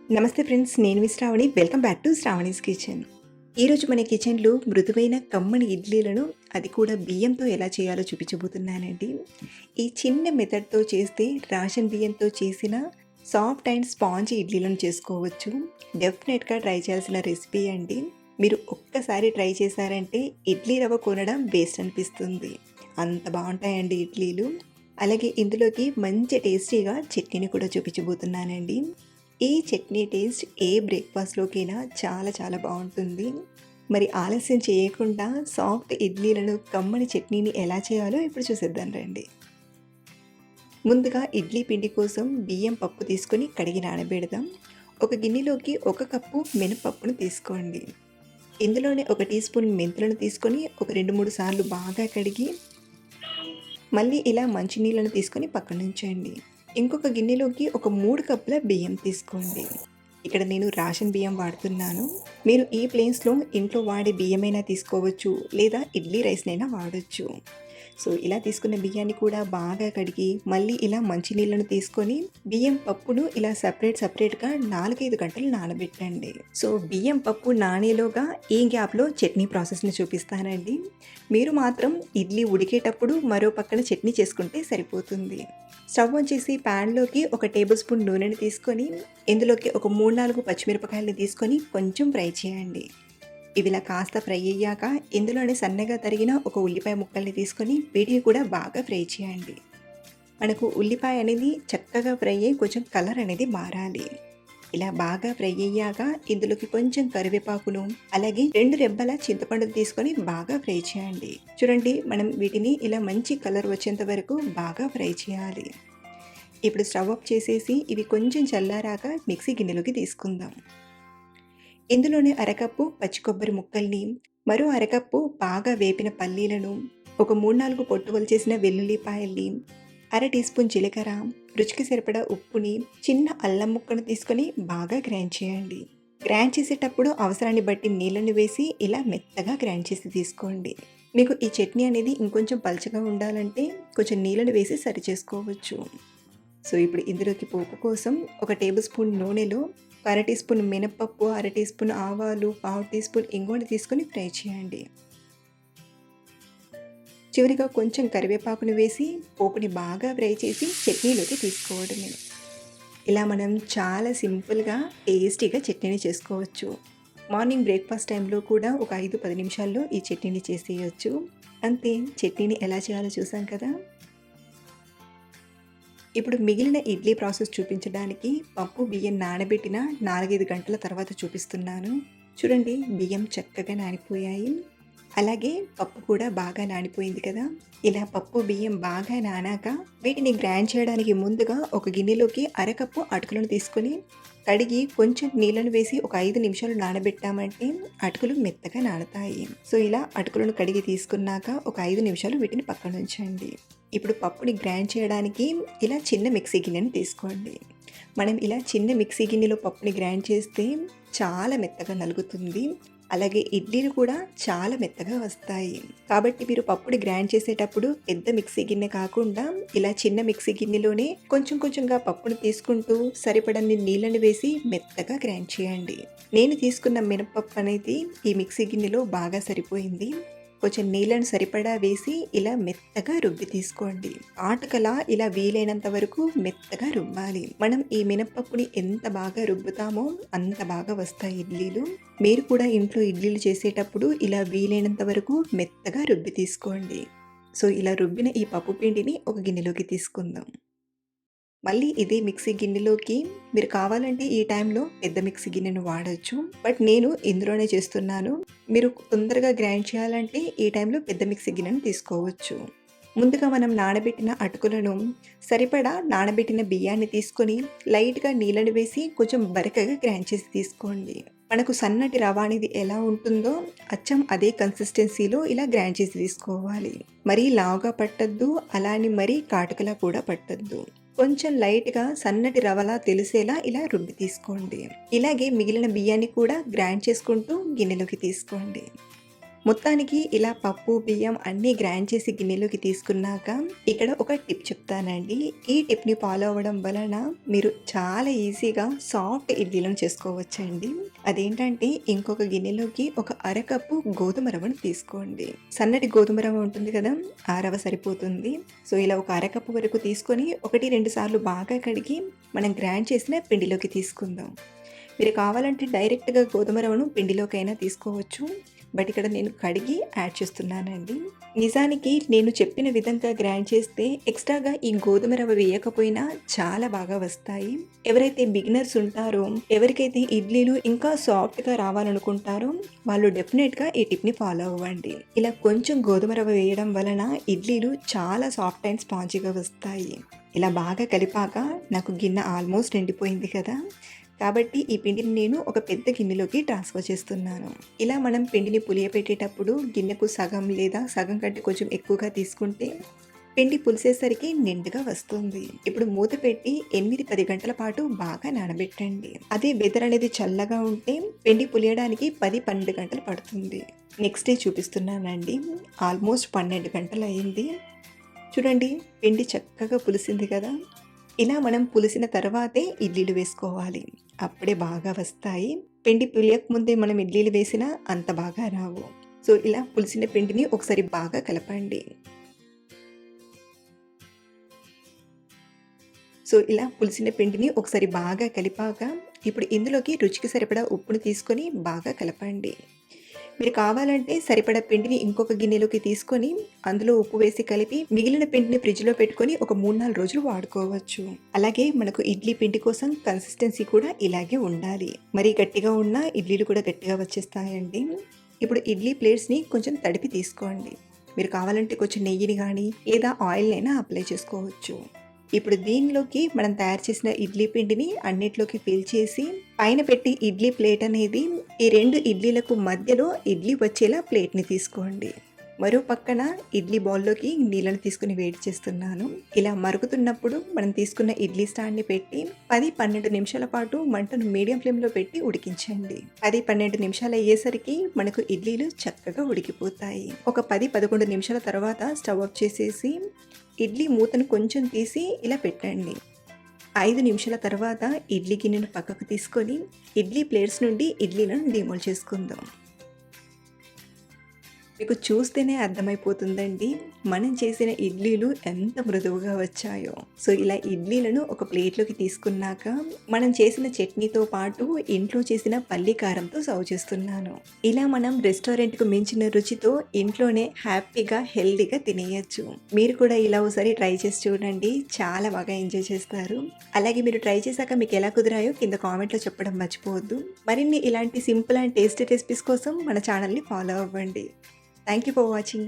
నమస్తే ఫ్రెండ్స్, నేను మీ Shravani. Welcome back to Shravani's kitchen. ఈరోజు మన కిచెన్లో మృదువైన కమ్మని ఇడ్లీలను, అది కూడా బియ్యంతో ఎలా చేయాలో చూపించబోతున్నానండి. ఈ చిన్న మెథడ్తో చేస్తే రేషన్ బియ్యంతో చేసిన సాఫ్ట్ అండ్ స్పాంజీ ఇడ్లీలను చేసుకోవచ్చు. డెఫినెట్గా ట్రై చేయాల్సిన రెసిపీ అండి. మీరు ఒక్కసారి ట్రై చేశారంటే ఇడ్లీ రవ్వ కొనడం వేస్ట్ అనిపిస్తుంది. అంత బాగుంటాయండి ఇడ్లీలు. అలాగే ఇందులోకి మంచి టేస్టీగా చట్నీని కూడా చూపించబోతున్నానండి. ఈ చట్నీ టేస్ట్ ఏ బ్రేక్ఫాస్ట్‌లోకైనా చాలా చాలా బావుంటుంది. మరి ఆలస్యం చేయకుండా సాఫ్ట్ ఇడ్లీలను, కమ్మని చట్నీని ఎలా చేయాలో ఇప్పుడు చూసేద్దాం రండి. ముందుగా ఇడ్లీ పిండి కోసం బియ్యం పప్పు తీసుకొని కడిగి నానబెడదాం. ఒక గిన్నెలోకి 1 కప్పు మినపప్పును తీసుకోండి. ఇందులోనే 1 టీ స్పూన్ మెంతులను తీసుకొని ఒక 2, 3 సార్లు బాగా కడిగి మళ్ళీ ఇలా మంచినీళ్ళను తీసుకొని పక్కనుంచండి. ఇంకొక గిన్నెలోకి ఒక 3 కప్పుల బియ్యం తీసుకోండి. ఇక్కడ నేను రేషన్ బియ్యం వాడుతున్నాను. మీరు ఈ ప్లేస్‌లో ఇంట్లో వాడే బియ్యమైనా తీసుకోవచ్చు, లేదా ఇడ్లీ రైస్‌నైనా వాడొచ్చు. సో ఇలా తీసుకున్న బియ్యాన్ని కూడా బాగా కడిగి మళ్ళీ ఇలా మంచినీళ్ళను తీసుకొని బియ్యం పప్పును ఇలా సపరేట్‌గా 4, 5 గంటలు నానబెట్టండి. సో బియ్యం పప్పు నానేలోగా ఈ గ్యాప్‌లో చట్నీ ప్రాసెస్‌ని చూపిస్తానండి. మీరు మాత్రం ఇడ్లీ ఉడికేటప్పుడు మరో పక్కన చట్నీ చేసుకుంటే సరిపోతుంది. స్టవ్ ఆన్ చేసి ప్యాన్లోకి 1 టేబుల్ స్పూన్ నూనెని తీసుకొని ఇందులోకి ఒక 3, 4 పచ్చిమిరపకాయలని తీసుకొని కొంచెం ఫ్రై చేయండి. ఇవిలా కాస్త ఫ్రై అయ్యాక ఇందులోనే సన్నగా తరిగిన ఒక ఉల్లిపాయ ముక్కల్ని తీసుకొని వీటిని కూడా బాగా ఫ్రై చేయండి. మనకు ఉల్లిపాయ అనేది చక్కగా ఫ్రై అయ్యి కొంచెం కలర్ అనేది మారాలి. ఇలా బాగా ఫ్రై అయ్యాక ఇందులోకి కొంచెం కరివేపాకును, అలాగే 2 రెబ్బల చింతపండును తీసుకొని బాగా ఫ్రై చేయండి. చూడండి, మనం వీటిని ఇలా మంచి కలర్ వచ్చేంత వరకు బాగా ఫ్రై చేయాలి. ఇప్పుడు స్టవ్ ఆఫ్ చేసేసి ఇవి కొంచెం చల్లారాక మిక్సీ గిన్నెలోకి తీసుకుందాం. ఇందులోనే అరకప్పు పచ్చి కొబ్బరి ముక్కల్ని, మరో అరకప్పు బాగా వేపిన పల్లీలను, ఒక 3, 4 పొట్టు వలిచేసిన వెల్లుల్లిపాయల్ని, అర టీ స్పూన్ జీలకర్ర, రుచికి సరిపడా ఉప్పుని, చిన్న అల్లం ముక్కను తీసుకొని బాగా గ్రైండ్ చేయండి. గ్రైండ్ చేసేటప్పుడు అవసరాన్ని బట్టి నీళ్ళని వేసి ఇలా మెత్తగా గ్రైండ్ చేసి తీసుకోండి. మీకు ఈ చట్నీ అనేది ఇంకొంచెం పలచగా ఉండాలంటే కొంచెం నీళ్ళని వేసి సరి చేసుకోవచ్చు. సో ఇప్పుడు ఇందులోకి పోపు కోసం 1 టేబుల్ స్పూన్ నూనెలో అర టీ స్పూన్ మినపప్పు, అర టీ స్పూన్ ఆవాలు, పావు టీ స్పూన్ ఇంగువని తీసుకొని ఫ్రై చేయండి. చివరిగా కొంచెం కరివేపాకును వేసి పోపుని బాగా ఫ్రై చేసి చట్నీలోకి తీసుకోవడమే. ఇలా మనం చాలా సింపుల్గా టేస్టీగా చట్నీని చేసుకోవచ్చు. మార్నింగ్ బ్రేక్ఫాస్ట్ టైంలో కూడా ఒక 5-10 నిమిషాల్లో ఈ చట్నీని చేసేయచ్చు. అంతే, చట్నీని ఎలా చేయాలో చూసాం కదా. ఇప్పుడు మిగిలిన ఇడ్లీ ప్రాసెస్ చూపించడానికి పప్పు, బియ్యం నానబెట్టిన 4-5 గంటల తర్వాత చూపిస్తున్నాను. చూడండి, బియ్యం చక్కగా నానిపోయాయి. అలాగే పప్పు కూడా బాగా నానిపోయింది కదా. ఇలా పప్పు, బియ్యం బాగా నానాక వీటిని గ్రైండ్ చేయడానికి ముందుగా ఒక గిన్నెలోకి అరకప్పు అటుకులను తీసుకొని కడిగి కొంచెం నీళ్ళను వేసి ఒక 5 నిమిషాలు నానబెట్టామంటే అటుకులు మెత్తగా నానతాయి. సో ఇలా అటుకులను కడిగి తీసుకున్నాక ఒక 5 నిమిషాలు వీటిని పక్కన ఉంచండి. ఇప్పుడు పప్పుని గ్రైండ్ చేయడానికి ఇలా చిన్న మిక్సీ గిన్నెని తీసుకోండి. మనం ఇలా చిన్న మిక్సీ గిన్నెలో పప్పుని గ్రైండ్ చేస్తే చాలా మెత్తగా నలుగుతుంది. అలాగే ఇడ్లీలు కూడా చాలా మెత్తగా వస్తాయి. కాబట్టి మీరు పప్పుని గ్రైండ్ చేసేటప్పుడు పెద్ద మిక్సీ గిన్నె కాకుండా ఇలా చిన్న మిక్సీ గిన్నెలోనే కొంచెం కొంచెంగా పప్పును తీసుకుంటూ సరిపడన్ని నీళ్ళని వేసి మెత్తగా గ్రైండ్ చేయండి. నేను తీసుకున్న మినపప్పు అనేది ఈ మిక్సీ గిన్నెలో బాగా సరిపోయింది. కొంచెం నీళ్ళను సరిపడా వేసి ఇలా మెత్తగా రుబ్బి తీసుకోండి. ఆటకలా ఇలా వీలైనంత వరకు మెత్తగా రుబ్బాలి. మనం ఈ మినపప్పుని ఎంత బాగా రుబ్బుతామో అంత బాగా వస్తాయి ఇడ్లీలు. మీరు కూడా ఇంట్లో ఇడ్లీలు చేసేటప్పుడు ఇలా వీలైనంత వరకు మెత్తగా రుబ్బి తీసుకోండి. సో ఇలా రుబ్బిన ఈ పప్పు పిండిని ఒక గిన్నెలోకి తీసుకుందాం. మళ్ళీ ఇదే మిక్సీ గిన్నెలోకి మీరు కావాలంటే ఈ టైంలో పెద్ద మిక్సీ గిన్నెను వాడచ్చు. బట్ నేను ఇందులోనే చేస్తున్నాను. మీరు తొందరగా గ్రైండ్ చేయాలంటే ఈ టైంలో పెద్ద మిక్సీ గిన్నెను తీసుకోవచ్చు. ముందుగా మనం నానబెట్టిన అటుకులను, సరిపడా నానబెట్టిన బియ్యాన్ని తీసుకొని లైట్గా నీళ్ళని వేసి కొంచెం బరకగా గ్రైండ్ చేసి తీసుకోండి. మనకు సన్నటి రవ అనేది ఎలా ఉంటుందో అచ్చం అదే కన్సిస్టెన్సీలో ఇలా గ్రైండ్ చేసి తీసుకోవాలి. మరీ లావుగా పట్టద్దు, అలానే మరీ కాటుకలా కూడా పట్టద్దు. కొంచెం లైట్గా సన్నటి రవలా తెలిసేలా ఇలా రుబ్బి తీసుకోండి. ఇలాగే మిగిలిన బియ్యాన్ని కూడా గ్రైండ్ చేసుకుంటూ గిన్నెలోకి తీసుకోండి. మొత్తానికి ఇలా పప్పు, బియ్యం అన్నీ గ్రైండ్ చేసి గిన్నెలోకి తీసుకున్నాక ఇక్కడ ఒక టిప్ చెప్తానండి. ఈ టిప్‌ని ఫాలో అవ్వడం వలన మీరు చాలా ఈజీగా సాఫ్ట్ ఇడ్లీలను చేసుకోవచ్చండి. అదేంటంటే ఇంకొక గిన్నెలోకి ఒక అరకప్పు గోధుమ రవ్వను తీసుకోండి. సన్నటి గోధుమ రవ్వ ఉంటుంది కదా! ఆ రవ్వ సరిపోతుంది. సో, ఇలా ఒక అరకప్పు వరకు తీసుకొని 1, 2 సార్లు బాగా కడిగి మనం గ్రైండ్ చేసిన పిండిలోకి తీసుకుందాం. మీరు కావాలంటే డైరెక్ట్‌గా గోధుమ రవ్వను పిండిలోకైనా తీసుకోవచ్చు. బట్ ఇక్కడ నేను కడిగి యాడ్ చేస్తున్నానండి. నిజానికి నేను చెప్పిన విధంగా గ్రైండ్ చేస్తే ఎక్స్ట్రాగా ఈ గోధుమ రవ్వ వేయకపోయినా చాలా బాగా వస్తాయి. ఎవరైతే బిగినర్స్ ఉంటారో, ఎవరికైతే ఇడ్లీలు ఇంకా సాఫ్ట్‌గా రావాలనుకుంటారో వాళ్ళు డెఫినెట్‌గా ఈ టిప్‌ని ఫాలో అవ్వండి. ఇలా కొంచెం గోధుమ రవ్వ వేయడం వలన ఇడ్లీలు చాలా సాఫ్ట్ అండ్ స్పాంజీగా వస్తాయి. ఇలా బాగా కలిపాక నాకు గిన్నె ఆల్మోస్ట్ ఎండిపోయింది కదా! కాబట్టి ఈ పిండిని నేను ఒక పెద్ద గిన్నెలోకి ట్రాన్స్‌ఫర్ చేస్తున్నాను. ఇలా మనం పిండిని పులియబెట్టేటప్పుడు గిన్నెకు సగం లేదా సగం కంటే కొంచెం ఎక్కువగా తీసుకుంటే పిండి పులిసేసరికి నిండుగా వస్తుంది. ఇప్పుడు మూత పెట్టి 8, 10 గంటల పాటు బాగా నానబెట్టండి. అదే వెదర్ అనేది చల్లగా ఉంటే పిండి పులియడానికి 10, 12 గంటలు పడుతుంది. నెక్స్ట్ డే చూపిస్తున్నానండి. ఆల్మోస్ట్ 12 గంటలు అయింది. చూడండి పిండి చక్కగా పులిసింది కదా! ఇలా మనం పులిసిన తర్వాతే ఇడ్లీలు వేసుకోవాలి. అప్పుడే బాగా వస్తాయి. పిండి పులియకముందే మనం ఇడ్లీలు వేసినా అంత బాగా రావు. సో, ఇలా పులిసిన పిండిని ఒకసారి బాగా కలపండి. సో, ఇలా పులిసిన పిండిని ఒకసారి బాగా కలిపాక ఇప్పుడు ఇందులోకి రుచికి సరిపడా ఉప్పుని తీసుకొని బాగా కలపండి. మీరు కావాలంటే సరిపడా పిండిని ఇంకొక గిన్నెలోకి తీసుకొని అందులో ఉప్పు వేసి కలిపి మిగిలిన పిండిని ఫ్రిడ్జ్‌లో పెట్టుకొని ఒక 3, 4 రోజులు వాడుకోవచ్చు. అలాగే మనకు ఇడ్లీ పిండి కోసం కన్సిస్టెన్సీ కూడా ఇలాగే ఉండాలి. మరీ గట్టిగా ఉన్నా ఇడ్లీలు కూడా గట్టిగా వచ్చేస్తాయండి. ఇప్పుడు ఇడ్లీ ప్లేట్స్‌ని కొంచెం తడిపి తీసుకోండి. మీరు కావాలంటే కొంచెం నెయ్యిని గానీ లేదా ఆయిల్‌నైనా అప్లై చేసుకోవచ్చు. ఇప్పుడు దీనిలోకి మనం తయారు చేసిన ఇడ్లీ పిండిని అన్నిట్లోకి ఫిల్ చేసి పైన పెట్టి ఇడ్లీ ప్లేట్ అనేది ఈ 2 ఇడ్లీలకు మధ్యలో ఇడ్లీ వచ్చేలా ప్లేట్‌ని తీసుకోండి. మరో పక్కన ఇడ్లీ బౌల్‌లోకి నీళ్ళని తీసుకొని వేడి చేస్తున్నాను. ఇలా మరుగుతున్నప్పుడు మనం తీసుకున్న ఇడ్లీ స్టాండ్‌ని పెట్టి 10, 12 నిమిషాల పాటు మంటను మీడియం ఫ్లేమ్‌లో పెట్టి ఉడికించండి. 10, 12 నిమిషాలు అయ్యేసరికి మనకు ఇడ్లీలు చక్కగా ఉడికిపోతాయి. ఒక 10, 11 నిమిషాల తర్వాత స్టవ్ ఆఫ్ చేసేసి ఇడ్లీ మూతను కొంచెం తీసి ఇలా పెట్టండి. 5 నిమిషాల తర్వాత ఇడ్లీ గిన్నెను పక్కకు తీసుకొని ఇడ్లీ ప్లేట్స్ నుండి ఇడ్లీలను డిమోల్డ్ చేసుకుందాం. మీకు చూస్తేనే అర్థమైపోతుందండి మనం చేసిన ఇడ్లీలు ఎంత మృదువుగా వచ్చాయో. సో, ఇలా ఇడ్లీలను ఒక ప్లేట్‌లోకి తీసుకున్నాక మనం చేసిన చట్నీతో పాటు ఇంట్లో చేసిన పల్లి కారంతో సర్వ్ చేస్తున్నాను. ఇలా మనం రెస్టారెంట్‌కు మించిన రుచితో ఇంట్లోనే హ్యాపీగా, హెల్తీగా తినేయొచ్చు. మీరు కూడా ఇలా ఒకసారి ట్రై చేసి చూడండి. చాలా బాగా ఎంజాయ్ చేస్తారు. అలాగే మీరు ట్రై చేశాక మీకు ఎలా కుదిరాయో కింద కామెంట్‌లో చెప్పడం మర్చిపోవద్దు. మరిన్ని ఇలాంటి సింపుల్ అండ్ టేస్టీ రెసిపీస్ కోసం మన ఛానల్‌ని ఫాలో అవ్వండి. Thank you for watching.